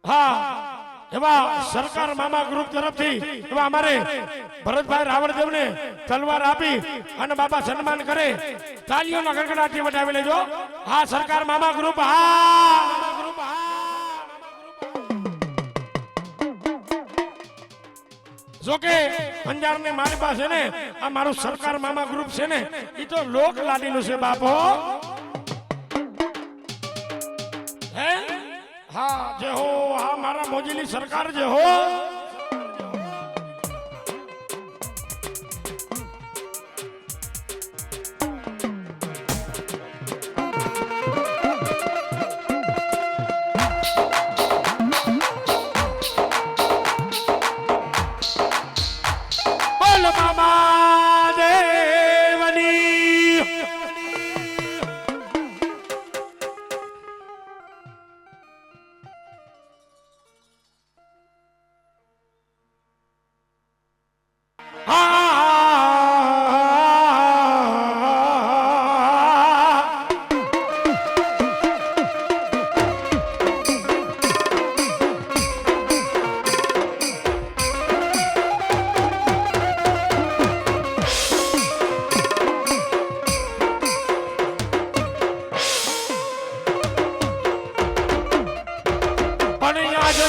હા એવા સરકાર મામા ગ્રુપ તરફથી એવા અમારે ભરતભાઈ રાવળદેવને તલવાર આપી અને બાપા સન્માન કરે તાળીઓના ગડગડાટથી વધાવી લેજો. હા સરકાર મામા ગ્રુપ હા. જોકે અંજાર ને મારી પાસે ને આ મારું સરકાર મામા ગ્રુપ છે ને એ તો લોક લાડીનું છે બાપો. હે હા જે હો હા મારા મોજીની સરકાર જે હો. બોલ મામા દેવની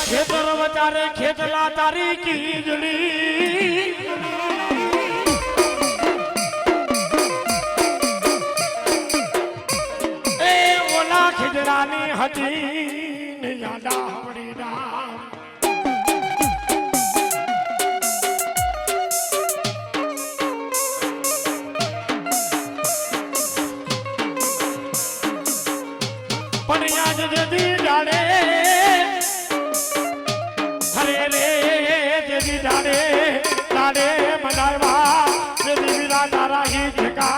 ખેતર વચારે ખેતલા તારી કીજડી એ ઓલા ખીજડાની હતી ને યાદા હવડી ના પણ યાદ જતી જાડે डाले डाले मनावा दिवीरा तारा ही ठका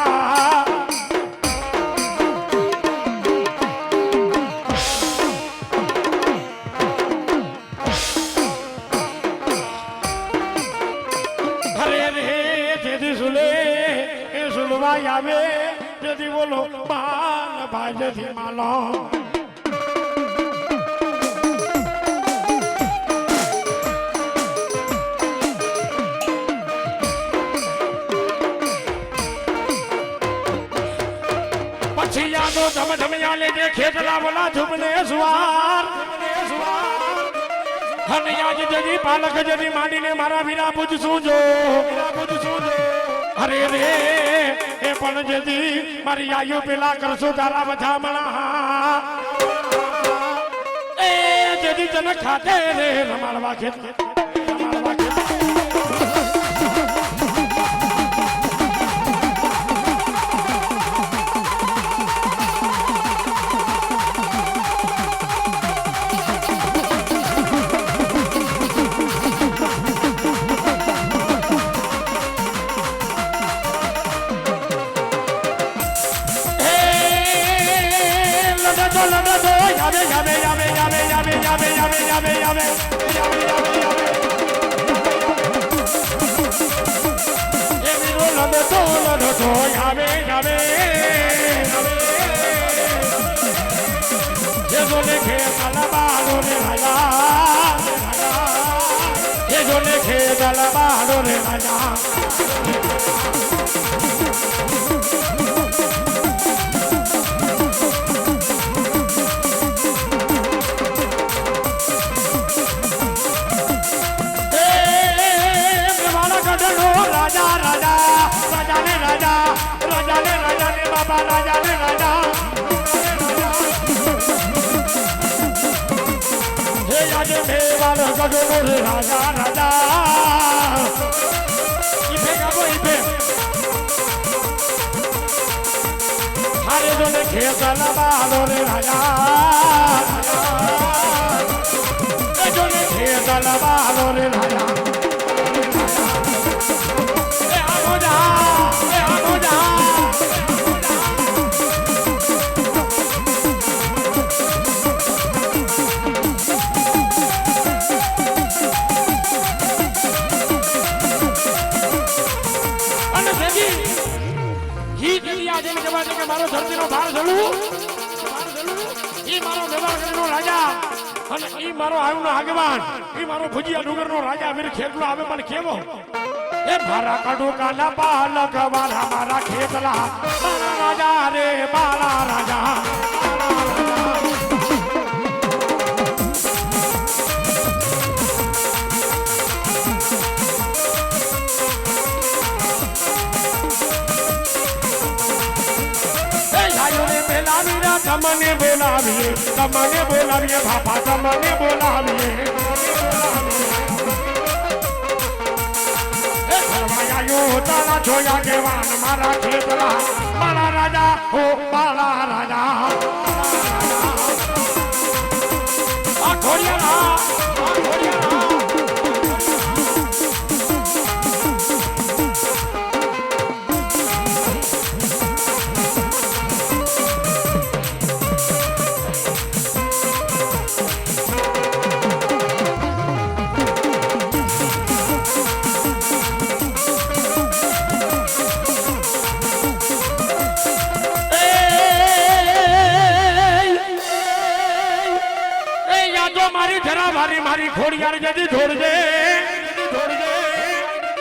हरे रे जेदी सुले ए सुलवा यावे जेदी बोलो बाल भाई जेदी मालो यादो धम धम याले दे खेतला बोला झुमने सुवार हन याज जदी पालक जदी मानी ने मारा वीरा बुझ सूजो अरे रे ए पण जदी मारी आयु पेला करसो तारा बधामणा ए जदी जन खाते रे रमाड़वा खेत राजा राजा इफे गाबो इफे हारे जोने खेतला बालो रे राजा ए जोने खेतला बालो रे राजा ए आमोजा મારો ધરતીનો ભાર ઝળવું ઈ મારો વ્યવહાર કરેલો રાજા અને ઈ મારો આવ્યો આગેવાન ઈ મારો ભુજિયા ડુંગરનો રાજા વીર ખેતલો આવે પણ કેવો એ મારા કડુકાના પાલક વાળા મારા ખેતલા મારા રાજા રે મારા રાજા તમને બોલાવીએ બાપા તમને બોલાવીએ તારા જોયા કેવાન મારા ખેતલા મારા રાજા હો મારા રાજા આ ઘોડિયાના મારી ખોડિયાર જદી ધોડજે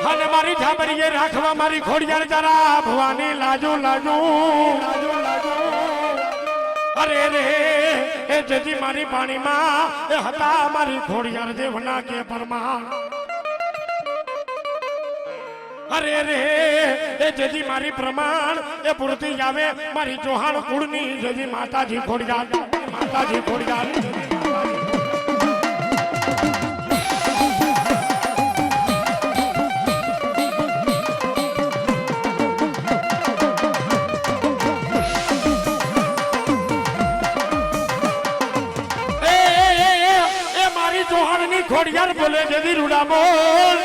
અને મારી ઝાબરીએ રાખવા મારી ખોડિયાર જરા ભવાની લાજુ લાજુ અરે રે એ જદી મારી પાણીમાં એ હતા મારી ખોડિયાર દેવના કે પરમા અરે રે એ જદી મારી પ્રમાણ એ પૂરતી આવે મારી ચૌહાણ કુળની જદી માતાજી ખોડિયાર ખોડિયાર બોલે જદી રૂડા બોલ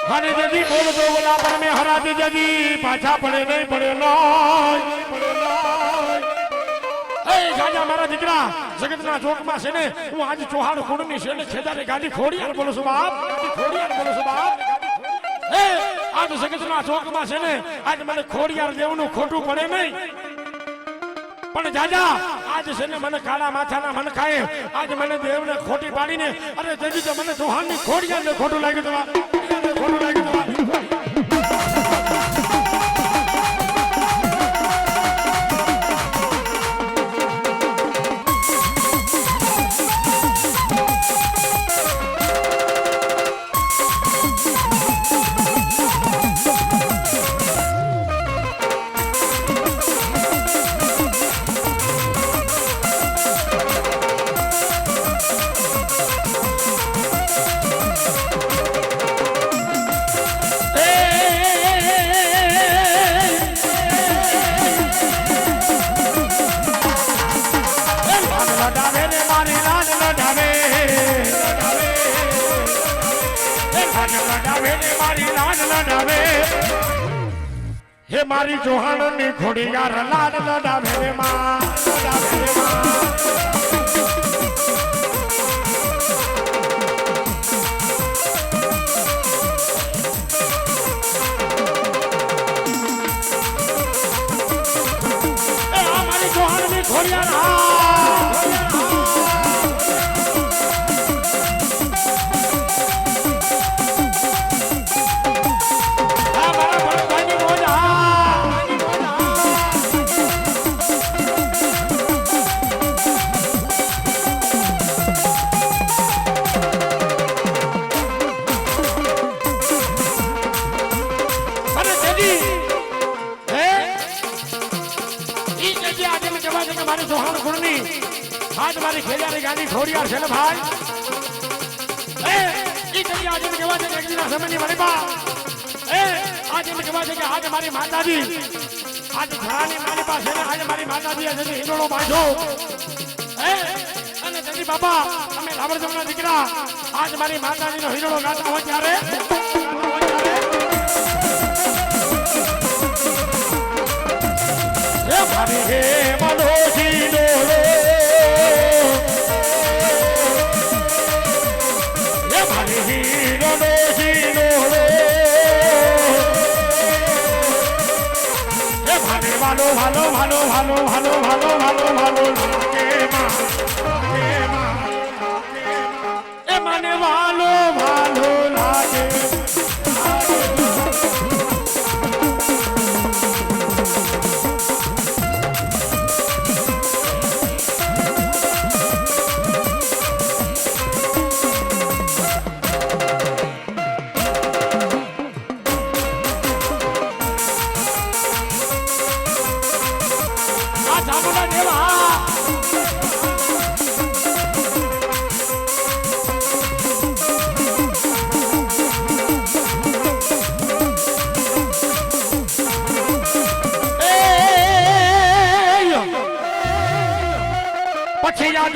અને જદી બોલ તો બોલા પર મે હરાતી જદી પાછા પડે નહીં પડે એ ગાજા મારા દીકરા જગતના ચોકમાં છે ને હું આજ ચૌહાણ કુળની છે ને ખેદારે ગાડી ખોડિયાર બોલું છું બાપ એ આજ જગતના ચોકમાં છે ને આજ મને ખોડિયાર દેવનું ખોટું પડે નહીં પણ જાજા આજ છે ને મને કાળા માથાના મન ખાય આજ મને દેવને ખોટી પાડીને અરે જજી તો મને ચૌહાણની ખોડિયારને ખોટું લાગ્યું હે મારી ચૌહાણની ખોડિયાર લાડ લડાવે રે માં એ મારી ચૌહાણની ખોડિયાર आज मारी खेलियारी गाड़ी खोडियार છે ને ભાઈ એ ઈ કઈ આજે મે કહેવા છે કે એકદીના સમયની વળી બા એ આજે મે કહેવા છે કે આજે મારી માતાજી આજ ઘરાની મારી પાસે ને આજે મારી માતાજી આજે હિંડોળો બાંધો એ અને જજી બાપા અમે રાવણજમના દીકરા આજ મારી માતાજીનો હિંડોળો ગાતા હોય ત્યારે એ મારી હે મનોજી ડોળો ভালো ভালো ভালো ভালো ভালো ভালো ভালো ভালো লাগে মা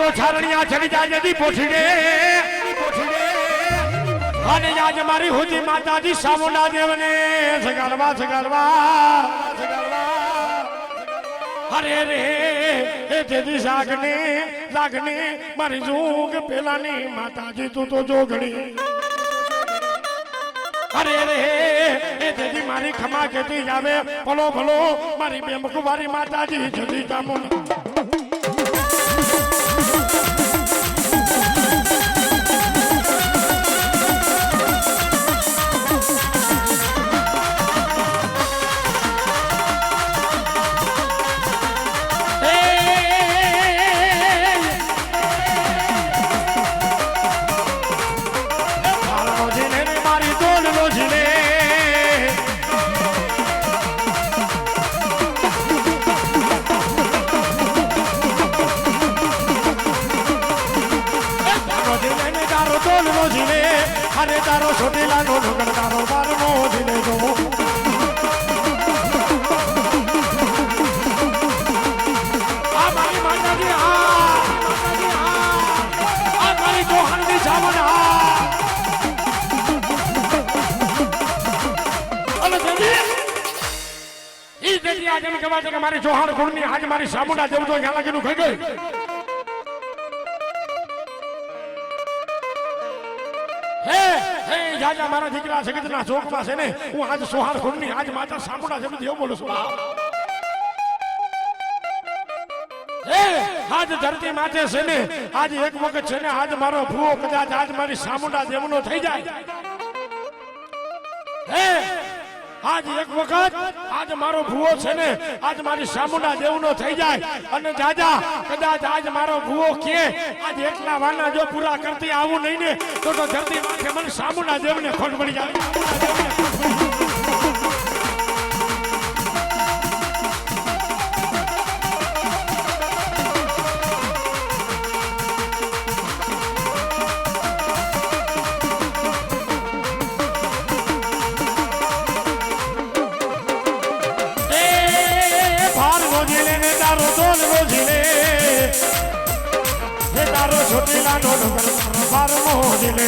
જો છારણિયા ચડી જાય જતી પોઠીડે અને આજ મારી હોતી માતાજી સામુંડા દેવને સગાડવા અરે રે એ તેદી જાગને મારી જોગ પેલાની માતાજી તું તો જોગણી અરે રે એ તેદી મારી ખમા કેતી આવે ભલો મારી બેમકુવારી માતાજી જતી ચામુંડા અરે તારો છોટેલા નો ઢોકર તારો બારનો જીને જો આ મારી માતાજી આ મારી જોહાનની જાવન અને દેવી ઈ દેવી આજે એમ કહેવાય છે કે મારી જોહાન કુળની આજ મારી સામુંડા દેવ તો અહીંયા લાગીનું ખાઈ ગઈ જાજા મારા દીકરા સગતના ચોકમાં છે ને હું આજ સોહાર ખુરની આજ માતા સામુંડા જેમ દેવ બોલું છું આજ ધરતી માથે છે ને આજ એક વખત છે ને આજ મારો ભૂવો કદાચ આજ મારી સામુંડા દેવનો થઈ જાય આજ એક વખત આજ મારો ભૂવો છે ને આજ મારી સામુંડા દેવનો થઈ જાય અને જાજા કદાચ આજ મારો ભૂવો કે આજ એકલા વાના જો પૂરા કરતી આવું નહીં ને તો ધરતી માથે મને સામુંડા દેવને ખોટ પડી જાય છોટેલા નો ઢોકર બાર મોજલે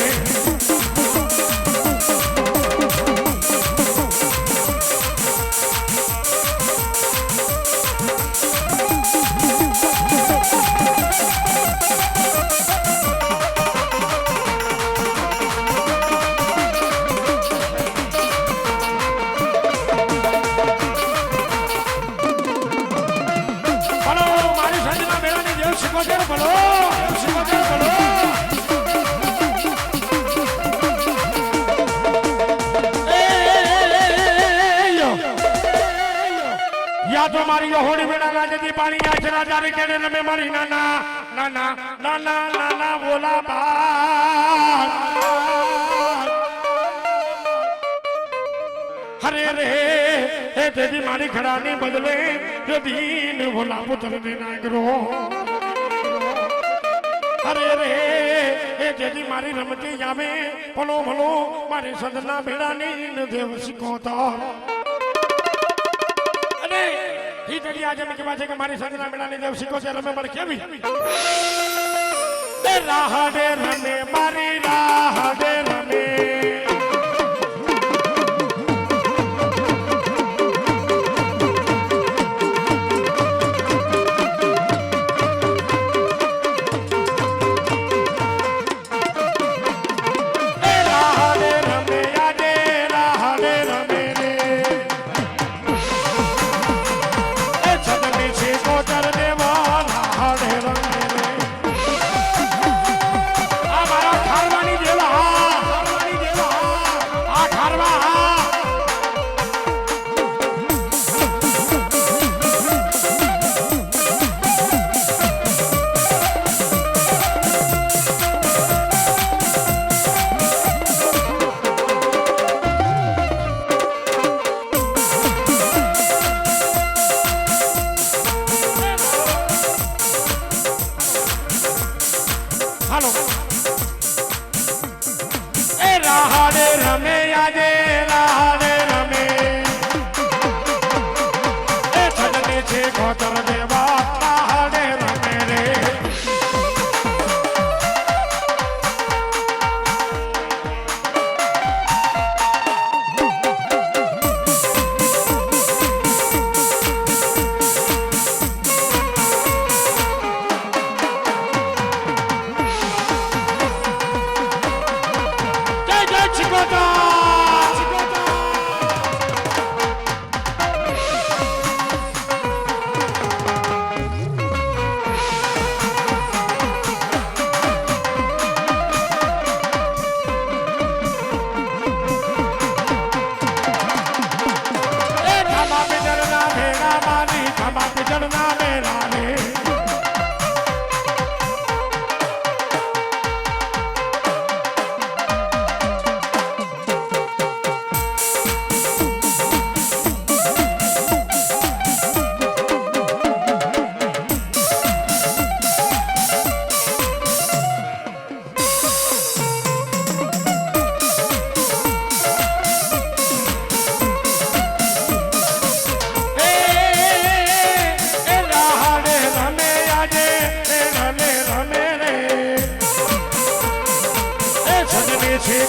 મારી સંજના મેળાની જેવું શીખો છે બોલો તો મારી હોળી બેડા રાજતી પાણી આચરા જારી કેડે નમે મારી નાના બોલા બા હરે રે હે તેદી મારી ખડાની બદલે દીન ભોલા પુત્ર દે નાગરો હરે રે હે તેદી મારી રમતી આવે ભલો મારી સદના બેડાની દેવ શીખોતો ઈ તેડી આજે મેં કહેવા છે કે મારી સંજના મેળાની દેવ શીખો છે રમે મારે કેવી રાહ દે રમે મારી રાહ દે રમે મારા ચડના બેડા રે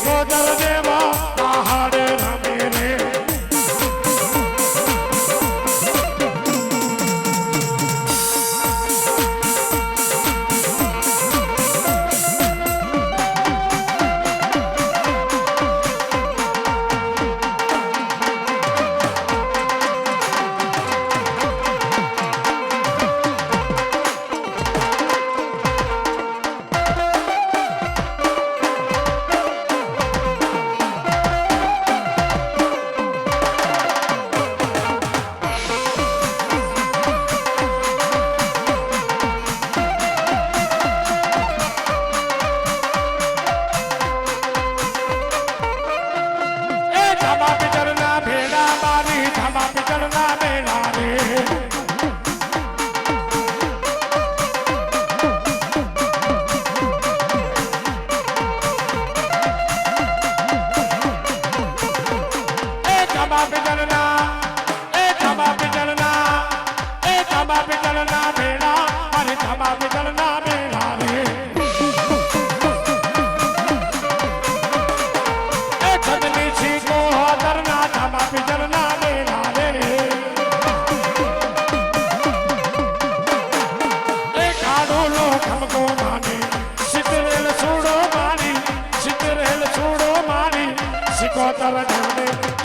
ગોદર દેવા પહાડ રમે રે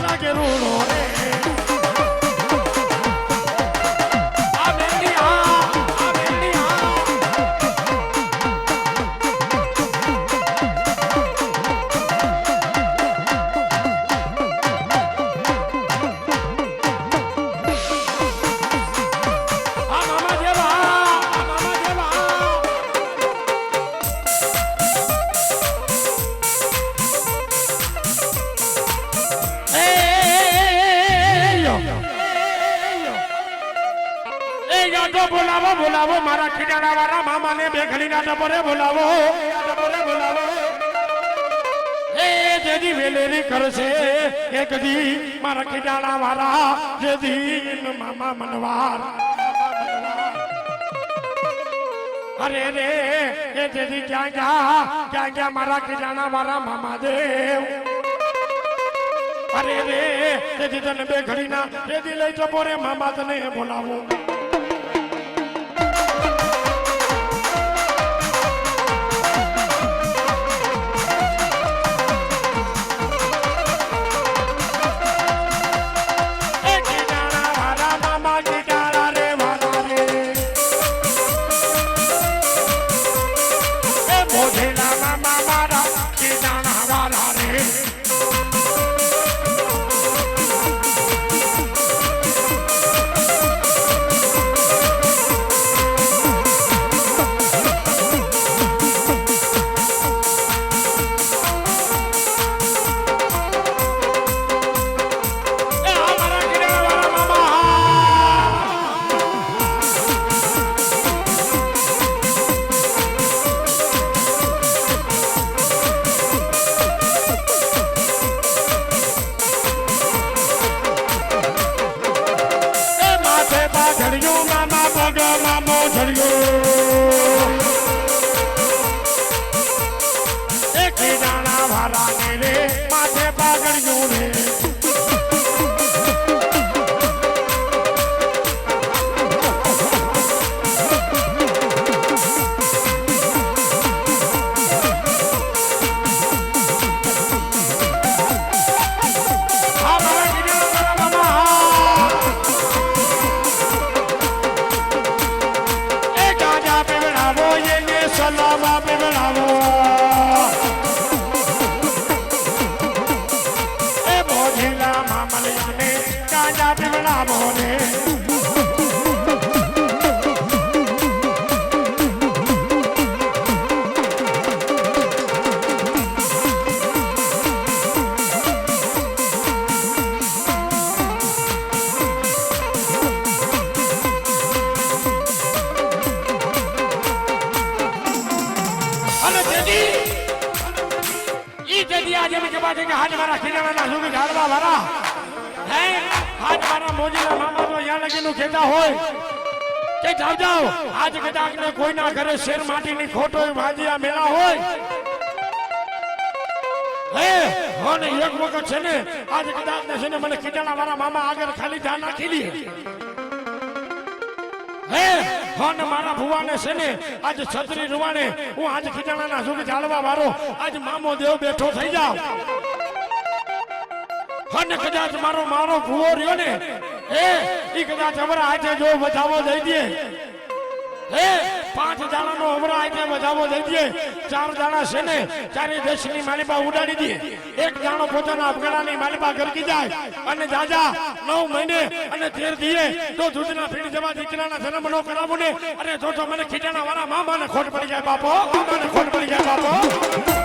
લાગે રૂડો રે બોલાવો બોલાવો મારા ખીડાણા વાળા મામાને બે ઘડીના ટપરે બોલાવો એ જેદી વેલેરી કરશે એક દી મારા ખીડાણા વાળા જેદી મામા મનવાર અરે રે એ જેદી ક્યાં ગયા મારા ખીડાણા વાળા મામા દેવ અરે રે જેદી તને બે ઘડીના જેદી લઈ ટપોરે મામા તને બોલાવો અને તેથી ઈ તેથી આજે મેં કહેવા છે કે હાજ મારા ખીજાણાના સુગી ઝાડવા વાળા હે હાજ મારા મોજીના મામા તો અહીંયા લગીનું કહેતા હોય કે જાવ જાવ આજ કદાચ ને કોઈના ઘરે શેર માટીની ખોટો ભાજીયા મેળા હોય હે હોને એક વખત છે ને આજ કદાચ ને છે ને મને ખીજાણા વાળા મામા આગળ ખાલી ધ્યાન નાખી લે હે હોને મારા ભુવાને છે ને આજ છત્રી રૂવાને હું આજ ખીજાણાના સુખ ચાલવા વાળો આજ મામો દેવ બેઠો થઈ જાવ હોને કદાચ મારો મારો ભુવો રહ્યો ને હે ઈ કદાચ અમારા હાથે જો બચાવો દઈ દે હે 5 દાણાનો અમરા આઈને વધાવો દઈ દે 4 દાણા છે ને ચારે દેશની માલિપા ઉડાડી દે એક દાણો પોતાના અફગાણાની માલિપા ગરકી જાય અને જાજા 9 મહિને અને 13 દીએ તો દૂધના પીડી જવા દીકરાના જન્મ નો કરાવો ને અરે જો મને ખીજાણા વાળા મામાને ખોટ પડી જાય બાપો મામાને ખોટ પડી જાય બાપો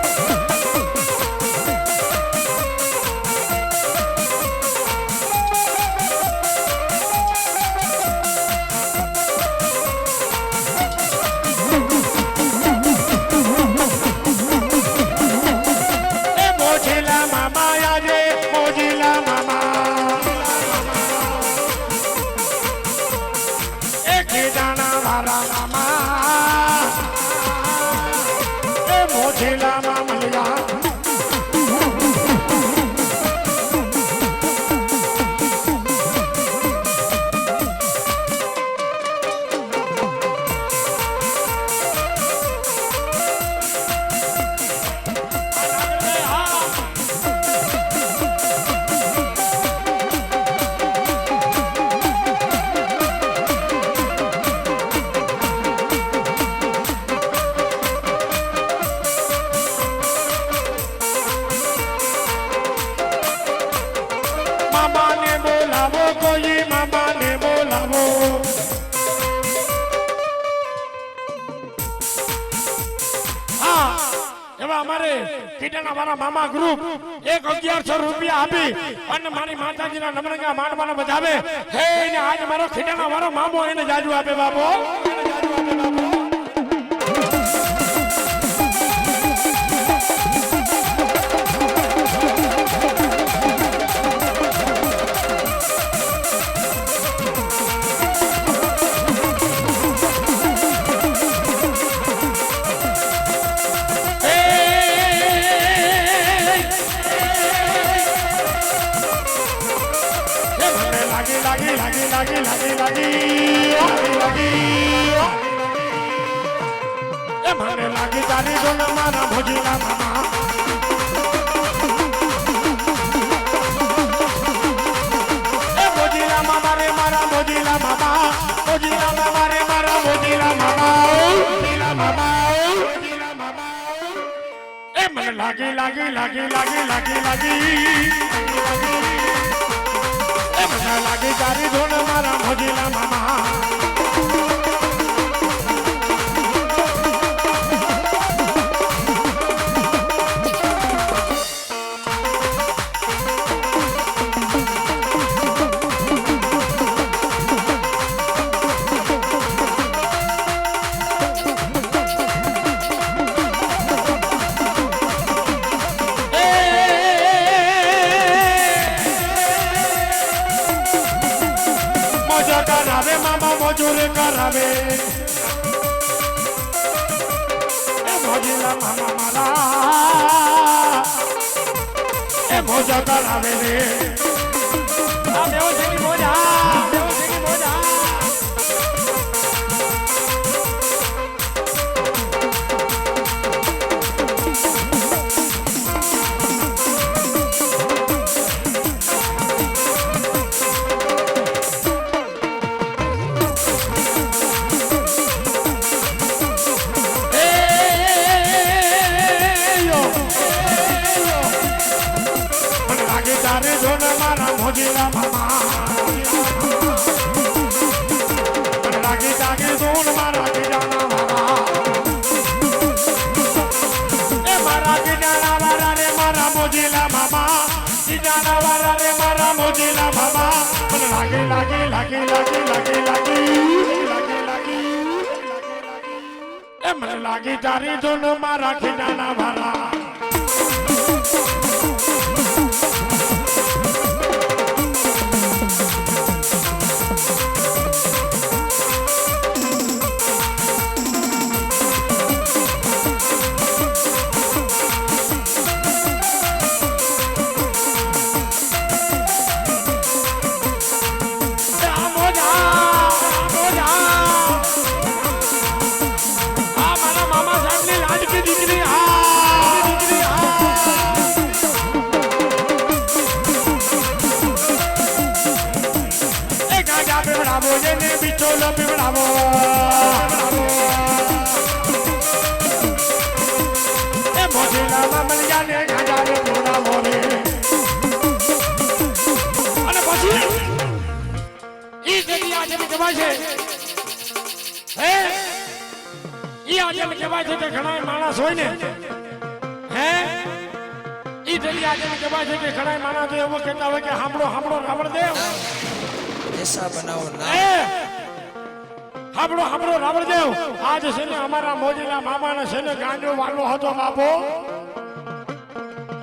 મામા ગ્રુપ 1100 રૂપિયા આપી અને મારી માતાજીના નમરંગા માંડવાના બજાવે હે ને આજ મારો ખીટાણા વાળો મામો એને જાજુ આપે બાપો મને લાગી તારી ધૂન મારા ભોજીલા મામા એ ભોજીલા મામા રે મારા ભોજીલા મામા ભોજીલા મામા રે મારા ભોજીલા મામા ભોજીલા મામા ભોજીલા મામા એ મને લાગી લાગી લાગી લાગી લાગી લાગી એ મને લાગી તારી ધૂન મારા ભોજીલા મામા મજૂરી કરાવે એ મોજીલા મામા મારા એ મોજા કરાવે રે આ દેવ છે કે મોજા દેવ છે કે મોજા ભોજીલા મામા લાગી જાગી ધૂન મારા ખીજાણા મામા એ મારા ખીજાણા વાળા રે મારા ભોજીલા મામા ખીજાણા વાળા રે મારા ભોજીલા મામા મને લાગી લાગી લાગી લાગી લાગી લાગી લાગી લાગી એ મને લાગી તારી ધૂન મારા ખીજાના ભારા बिचोलो बिगड़ावो ए मोजीला मामलिया ने गाजा ने पूरा मोरे અને પછી ઈ જગ્યા આજે કહેવાય છે હે ઈ આજે કહેવાય છે કે ઘણા માણસ હોય ને હે ઈ જગ્યા આજે કહેવાય છે કે ઘણા માણસ એવો કહેતા હોય કે હાંભળો હાંભળો રાવણદેવ ऐसा बनाओ ना હાબડો હાબડો રાવણદેવ આજ છે ને અમારા મોજીલા મામાને છે ને ગાંજો વાલો હતો બાપો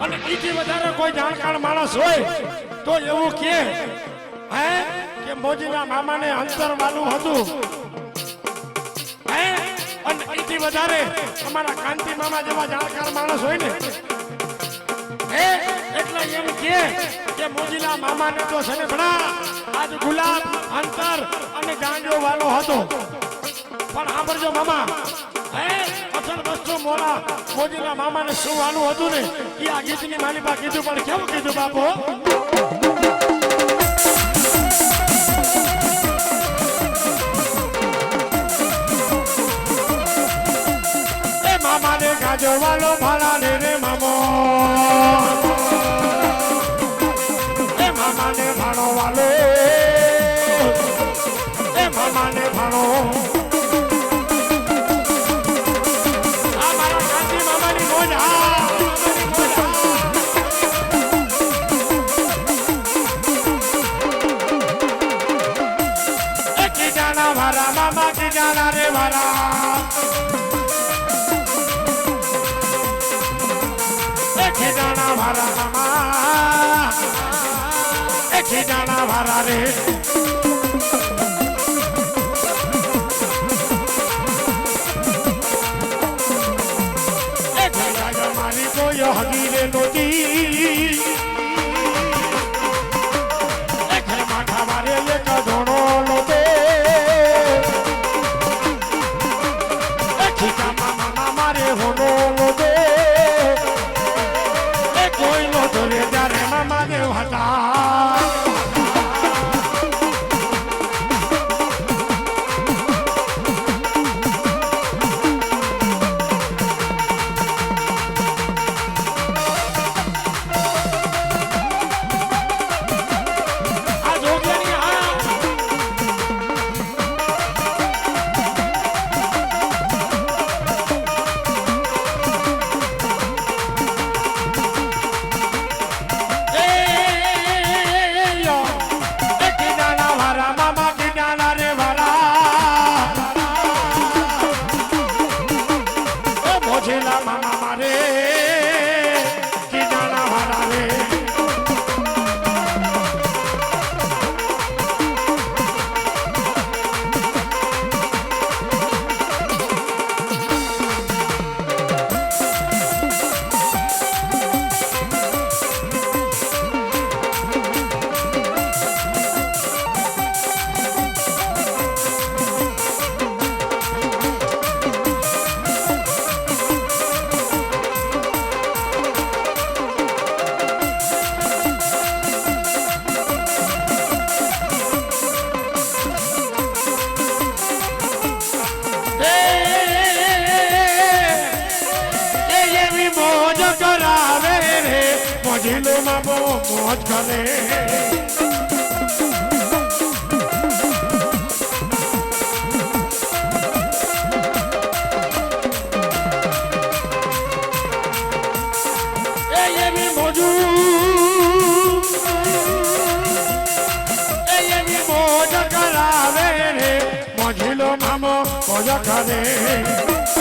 અને ઈથી વધારે કોઈ જાણકાર માણસ હોય તો એવું કે હે કે મોજીલા મામાને અંતર વાલું હતું હે અને ઈથી વધારે અમારા કાંતિ મામા જેવા જાણકાર માણસ હોય ને હે એટલે એમ કે મોજીલા મામાને તો છે ને ઘણા આજ ગુલાબ અંતર અને ગાંજો વાલો હતો પણ સાંભળજો મામા હે અસલ વસ્તુ મોલા મોજીલા મામાને શું વાલું હતું ને એ આ ગીતની માલિકા કીધું પણ કેવું કીધું બાપો એ મામાને ગાંજો વાલો ભાલા રે મામો એ મામાને ભાણો વાલો એ મામાને ભાણો આ મારા કાંતિ મામાની મોજ એ કીજાના ભારા મામા કીજાના રે ભારા એ કીજાના ભારા મામા એ કીજાના ભારા રે હગીરે નોતી એખે માથા મારે એક ધોણો લોતે એ ખીચા મામા મારે હોનો લોતે એ કોઈ નો ધોરે ત્યારે મામા દેવ હતા મોજીલો મામો મોજ કરે એવી મોજુ એવી મોજ કરાવે રે મોજીલો મામો મોજ કરે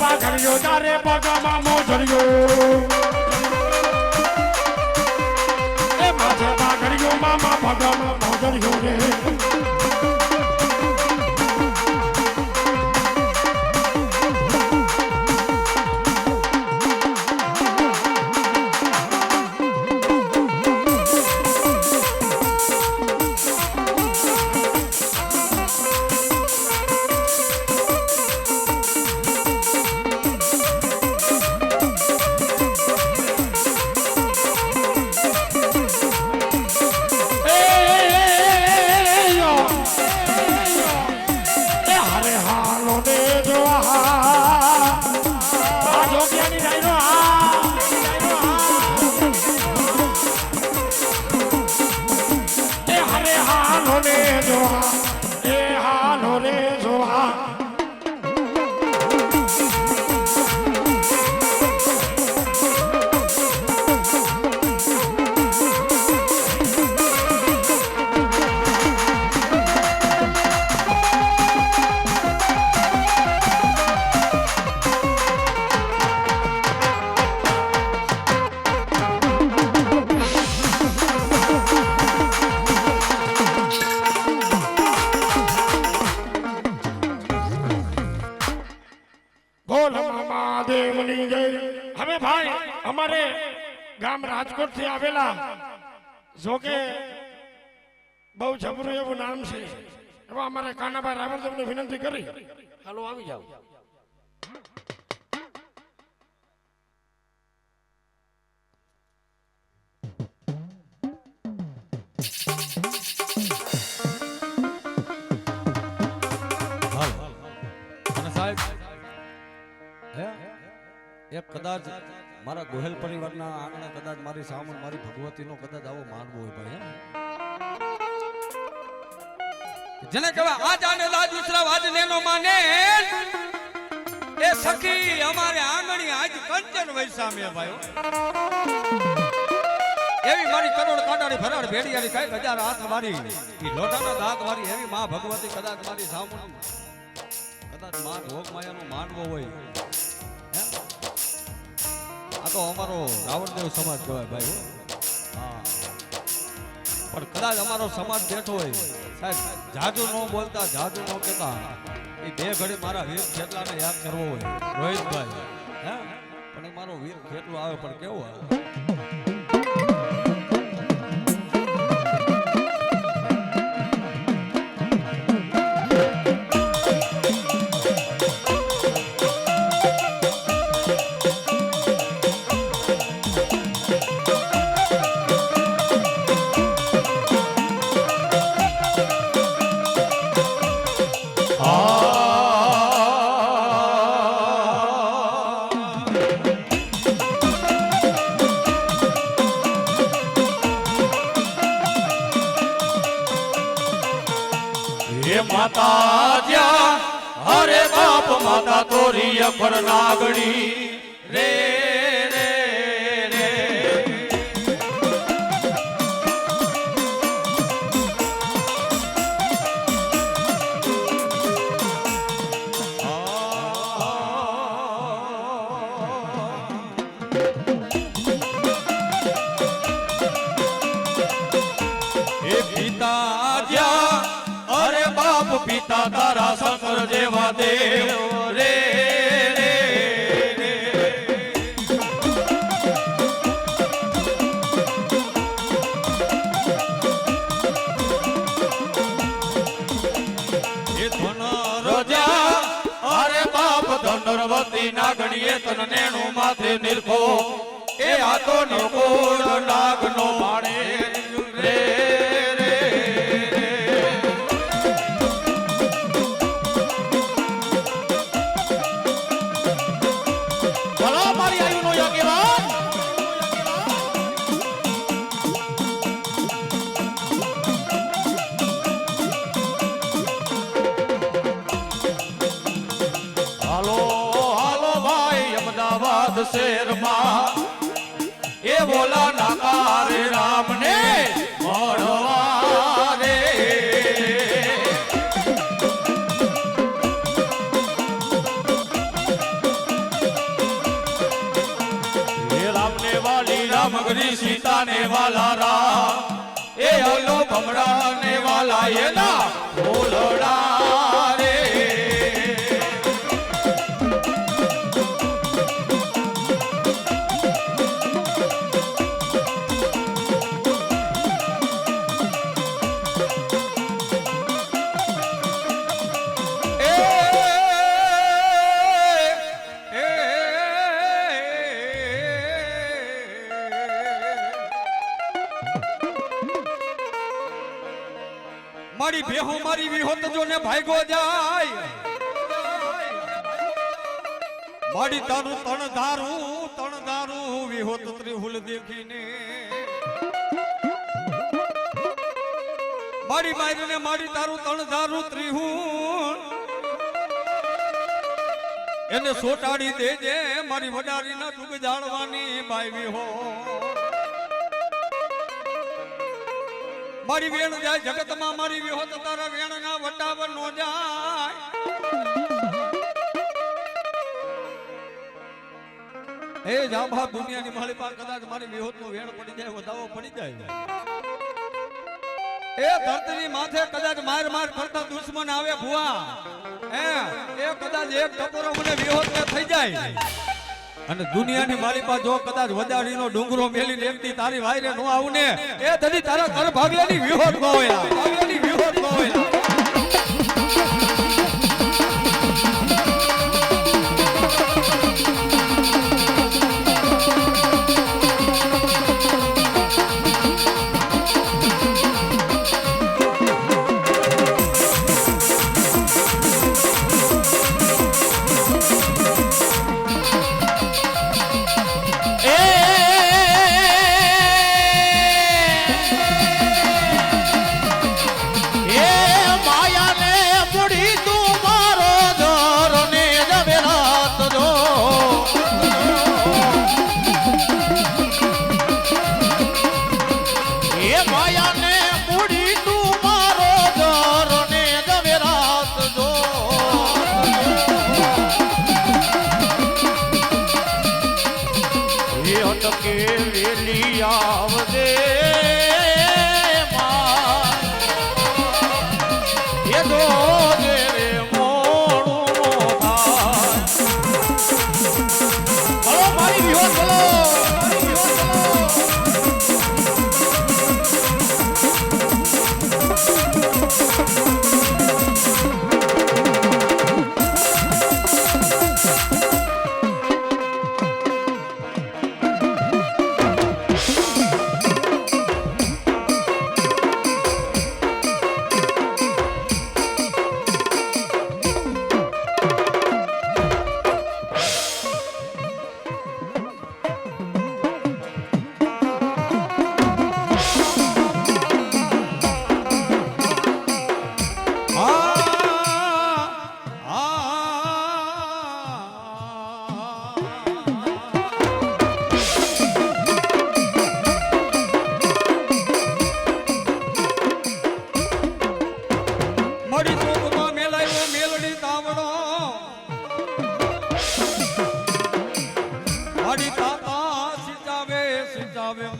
પાઘડિયો તારે પગમાં મોજડિયો એ માથે પાઘડિયો મામા પગમાં મોજડિયો રે ગામ રાજકોટ થી આવેલા, જોકે બહુ જબરું એવું નામ છે એવા અમારે કાનાભાઈ રાવળદેવને વિનંતી કરી, હાલો આવી જાઓ. એક કદાચ મારા ગોહેલ પરિવારના આંગણે કદાચ મારી સામું મારી ભગવતીનો કદાચ આવો માનવો હોય ભાઈ, જેને કહેવાય આજ આને લાજ ઉસરા વાજ નેનો માને એ સખી અમારે આંગણી આજ કંચન વૈસામે ભાઈઓ, એવી મારી કરોડ કાંડાની ફરાળ ભેડિયાની કઈ હજાર હાથ મારી ઈ લોટાના દાંત મારી એવી માં ભગવતી કદાચ મારી સામું કદાચ માં ભોગ માયાનો માનવો હોય, આ તો અમારો રાવણદેવ સમાજ કહેવાય ભાઈ. હા, પણ કદાચ અમારો સમાજ બેઠો હોય સાહેબ, જાજુ ન બોલતા જાજુ ન કહેતા, એ બે ઘડી મારા વીર ખેટલાને યાદ કરવો હોય રોહિતભાઈ, હે પણ એ મારો વીર ખેટલો આવે પણ કેવો આવે. માતા જ્યાં હરે બાપ માતા તોરી અખર નાગણી રે રે રે. એ પિતા જ્યાં અરે બાપ પિતા તારા શંકર જેવા દેવ રે રે રે. એ ધન રજા અરે બાપ ધનરવતી નાગણીએ તન નેણું માથે નિરખો એ આ તો નકોડ નાગનો માણે રે. શેરમાં એ બોલા નાકા રે રામને મળવા રે. એ રામને વાલી રામગરી સીતાને વાલા રામ એ અલો ભમડાને વાલા એના બોલડા રે. મારી બેહો મારી વિહોત જો ને ભાગ્યો જાય મારી તારું તણ ધારું વિહોત ત્રિહુલ દેખીને મારી મારીને મારી તારું તણ ધારું ત્રિહુલ એને સોટાડી દેજે મારી વડારી ના ડૂબ જાળવાની બાઈ વિહો. મારી વેણ જાય જગતમાં મારી વિહોત તારા વેણ ના વટાવર નો જાય. એ જાંબા દુનિયાની મારી પાસે કદાચ મારી વિહોત નું વેણ પડી જાય વધાવો પડી જાય. એ ધરતી માથે કદાચ માર કરતા દુશ્મન આવે ભુવા એ કદાચ એક ટપોરો મને વિહોત ને થઈ જાય અને દુનિયાની મારી પાસે જો કદાચ વધારીનો ડુંગરો મેલીને એકથી તારી વાયરે નો આવું ને એ તદી તારા ઘર ભાગલાની વિહોત ન હોય ભાગલાની વિહોત ન હોય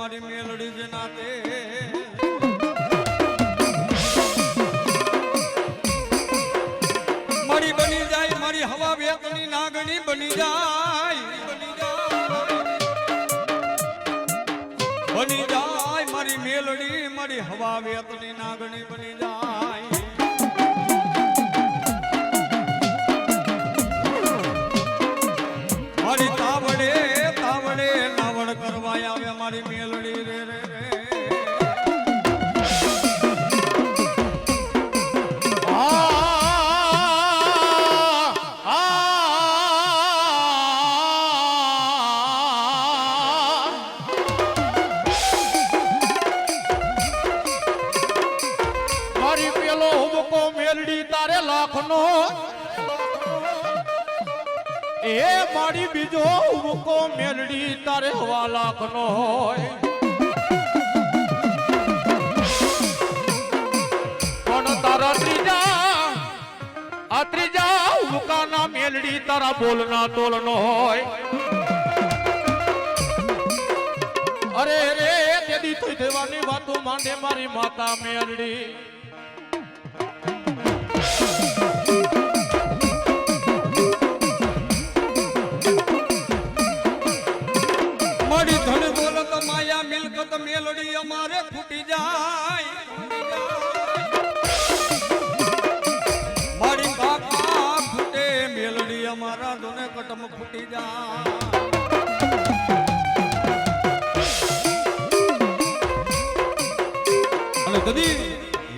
મારી મેલડી જ નાતે મારી બની જાય મારી હવા વેતની નાગણી બની જાય મારી મેલડી મારી હવા વેતની નાગણી બની જાય મારી તાવડે તાવડે નાવડ કરવા આવે મારી મેલડી રે રે રે મારી પેલો હુમકો મેલડી તારે લાખનો એ મારી બીજો હુમકો મેલડી તારે હવા લાખનો હોય પણ તારા ત્રીજા હુમકાના મેલડી તારા બોલના તોલનો હોય અરે રે તેદી થઈ દેવાની વાતો માંડે મારી માતા મેલડી મારી ધન દોલત માયા મિલકત મેલડી અમારે ફૂટી જાય મારી કાકા ફૂટે મેલડી અમારા દોને કટમ ફૂટી જાય અને કદી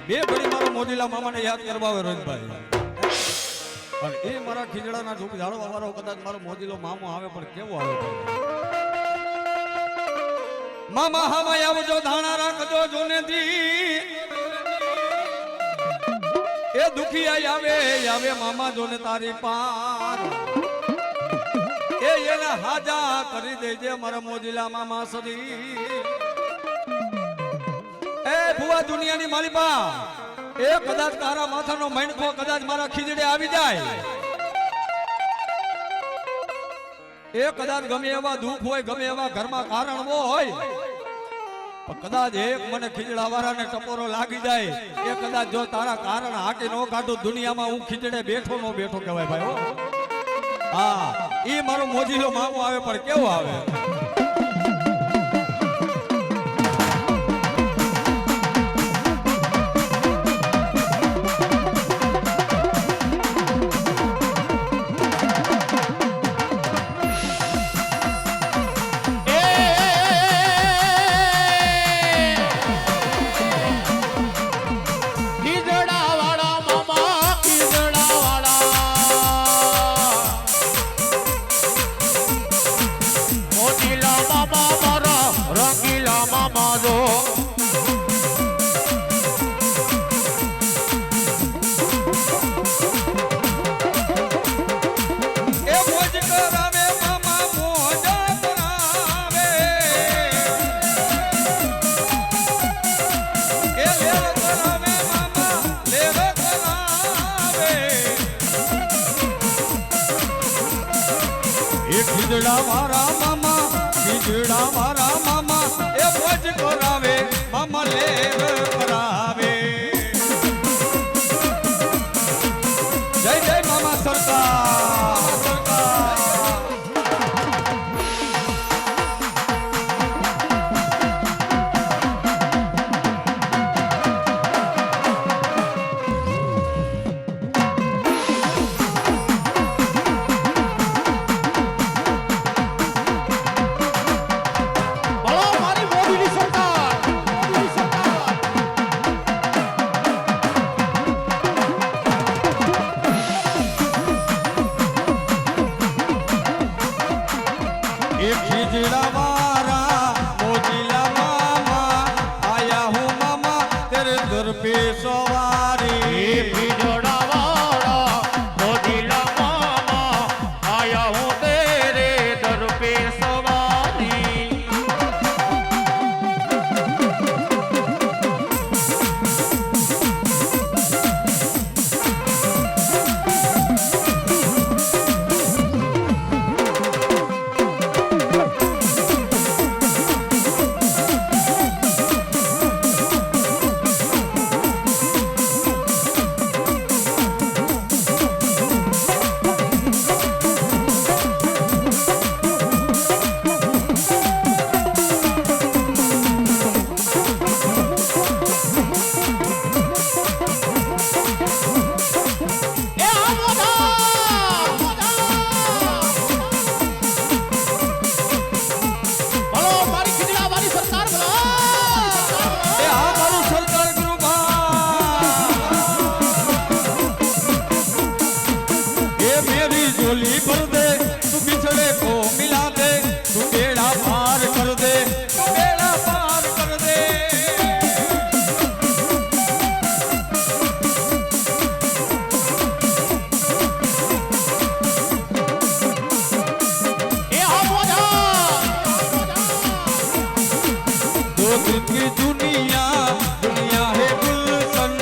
બે ઘડી મારો મોજીલા મામાને યાદ કરવા આવે રોહિતભાઈ પણ એ મારા ખીજડાના ઝૂપ ઝાડવા વાળો કદાચ મારો મોજીલો મામો આવે પણ કેવો આવે મામા હામાં આવજો ધાણા રાખજો જોનેથી એ દુખિયા આવે મામા જોને તારી પાર એ એને હાજા કરી દેજે મારા મોજીલા મામા સદી એ ભુવા દુનિયાની માલિપા એ કદાચ તારા માથાનો મણકો કદાચ મારા ખીજડે આવી જાય એ કદાચ ગમે એવા દુઃખ હોય ગમે એવા ઘરમાં કારણ હોય પણ કદાચ એક મને ખીજડા વાળાને ટપોરો લાગી જાય એ કદાચ જો તારા કારણ હાકી નો કાઢું દુનિયામાં હું ખીજડે બેઠો નો બેઠો કહેવાય ભાઈ હા ઈ મારો મોજીલો મામો આવે પણ કેવો આવે ખીજડા મારા મામા એ મોજ કરાવે મામા લેર કરાવે જય જય મામા સરકાર खिजड़ा मारा मोजीला मामा आया हूँ मामा तेरे दर पे सवारी खिजड़ा वाला मोजीला मामा आया हूँ तेरे दर पे सवारी झोली भर दे तू बिछड़े को मिला दे तू बेड़ा पार कर दे तू बेड़ा पार कर दे दो दिन की दुनिया दुनिया है गुलशन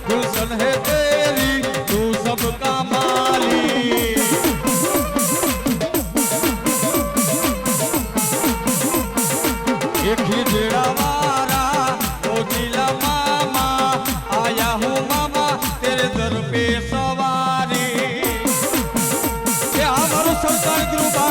गुलशन है तेरी तू सबका माली खिजड़ा मारा मोजीला मामा आया हूँ मामा तेरे दर पे सवारी ये हमारो सरकार कृपा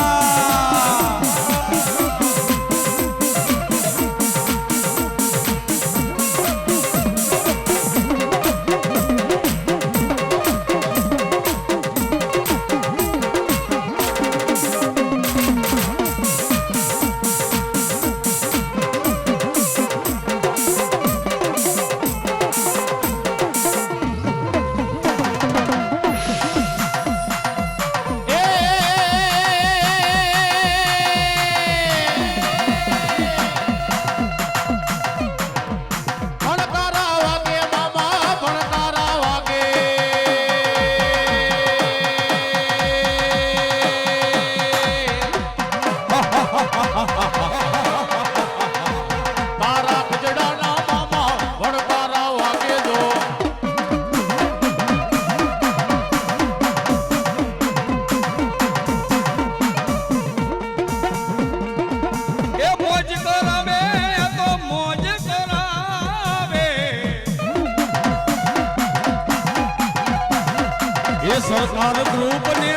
सरकार ग्रुप ने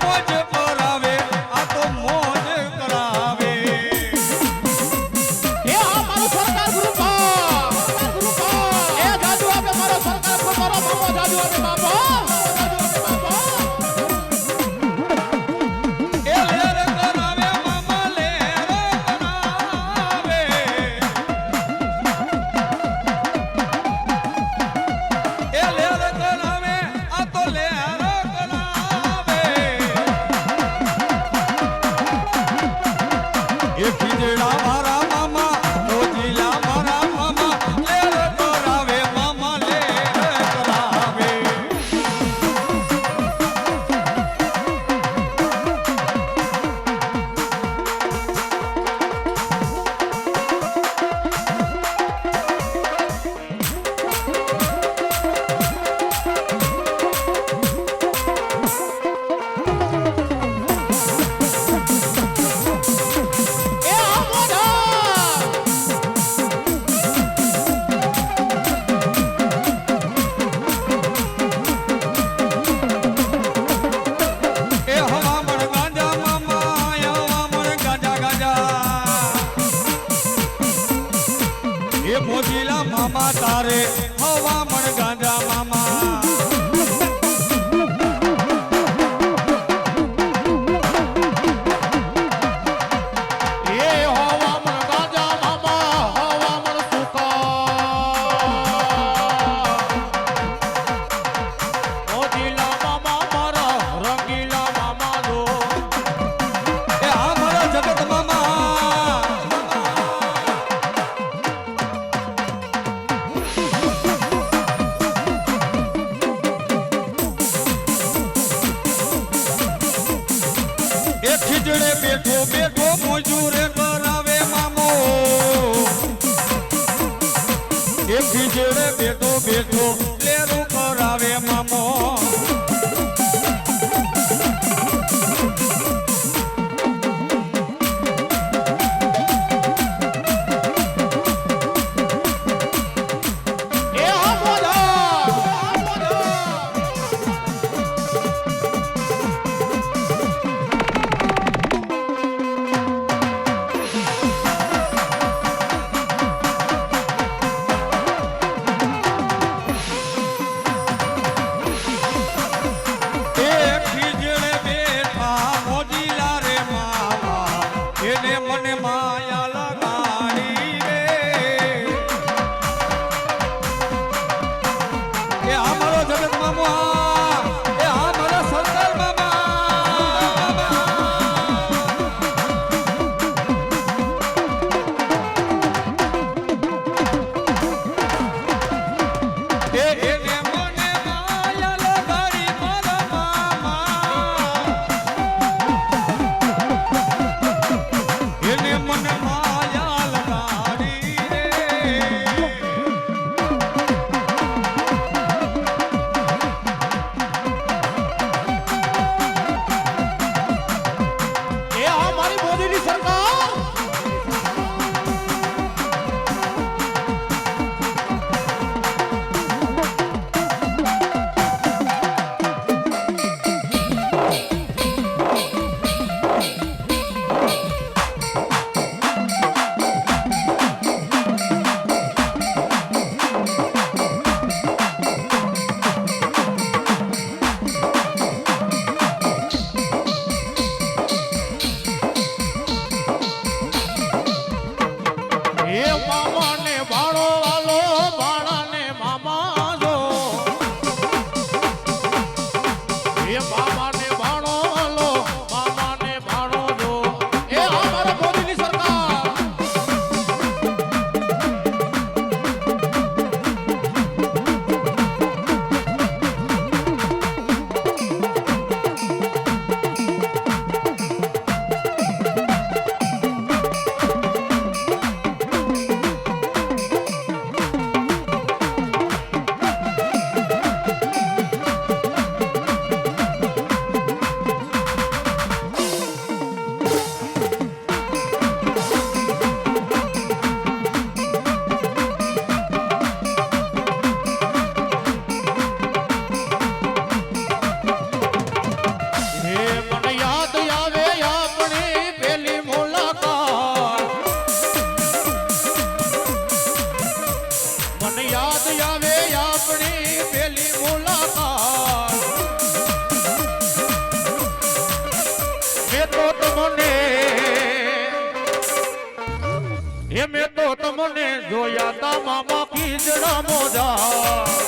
मोज पर आवे એ મોજીલા મામા તારે હવામણ ગાંજા મામા ખીજડે બેઠો બેઠો મજૂરે કરાવે મામો એ ખીજડે બેઠો બેઠો લેરું કરાવે મામો મને માયા લગાડી રે એ આ મારો જગત મામો એ આ મારા સરદાર એને મને માયા લગાડી મારા મામા એને મને માયા લગાડી રે એ આ મારી મોદીની સરકાર મામાને ભાણો વાલો ભાણાને મામા જો એ મામાને ભાણો વાલો મામાને ભાણો જો એ આ મારા મોદીની સરકાર મેં તો તમને જોયા તા મામા ખીજડા મોજા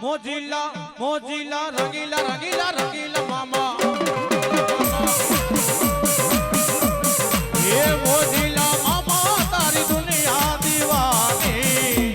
મોજીલા મોજીલા રંગીલા રંગીલા રંગીલા મામા એ મોજીલા મામા તારી દુનિયા દીવાની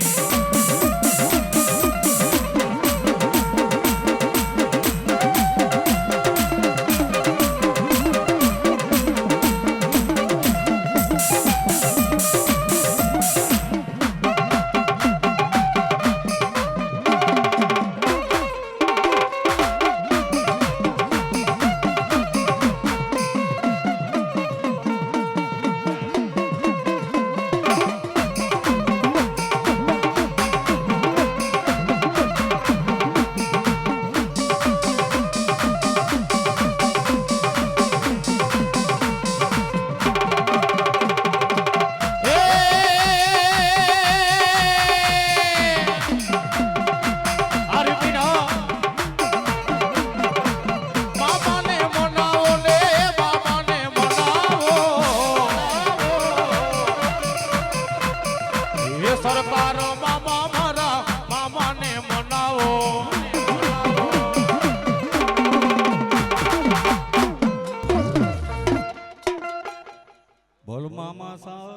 સરકાર મામા મારા મામાને મનાવો બોલ મામા સાવ